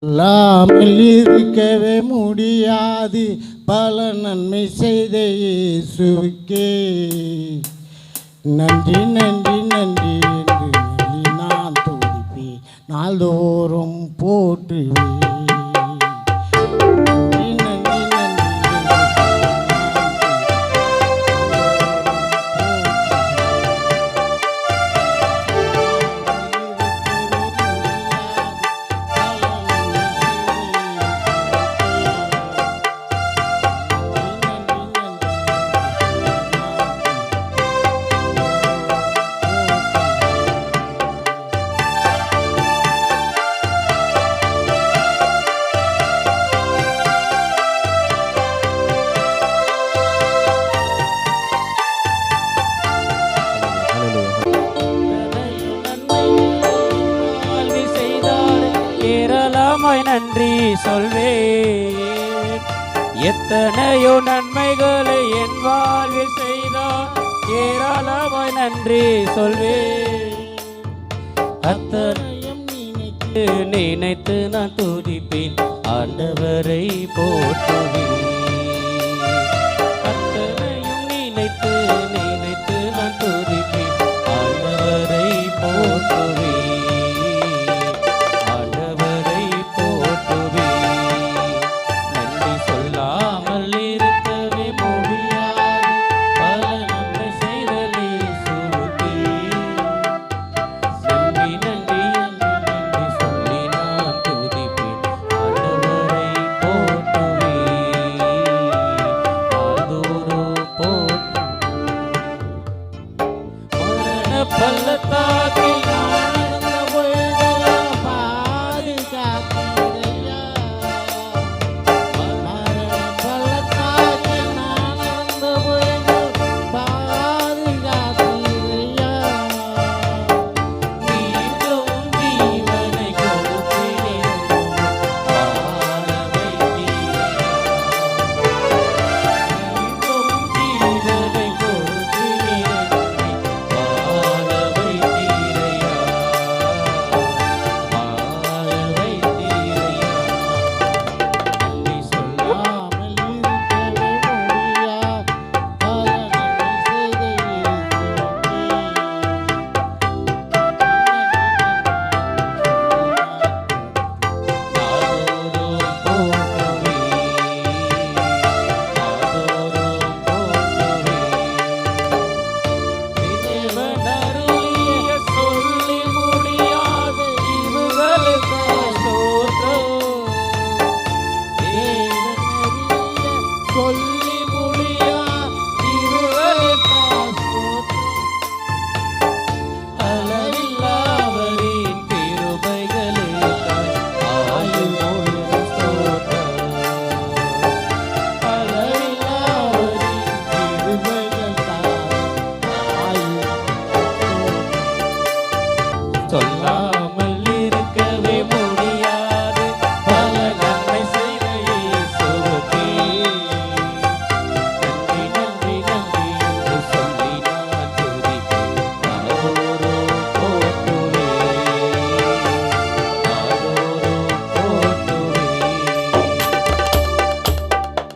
இல்லாமல் இருக்கவே முடியாது. பல நன்மை செய்த இயேசுவுக்கே நன்றி நன்றி நன்றி என்று நன்றி நான் துதிப்பேன், நாள்தோறும் போற்றுவேன். ஏராளமாய் நன்றி சொல்வேன். எத்தனையோ நன்மைகளை என் வாழ்வில் செய்தார். ஏராளமாய் நன்றி சொல்வேன். அத்தனையும் நினைத்து நான் துதிப்பேன், ஆண்டவரை போற்றுவேன். அத்தனையும் நினைத்து நான் துதிப்பேன், ஆண்டவரை போற்றுவேன். பள்ளத்தாக்கில் நடந்த பொழுதெல்லாம் பாதுகாத்தீரையா. பள்ளத்தாக்கில் நடந்த பொழுதெல்லாம் பாதுகாத்தீரையா. மீண்டும் ஜீவனை கொடுத்தீர், வாழ வைத்தீரையா. மீண்டும் ஜீவனை கொடுத்தீர், சொல்லா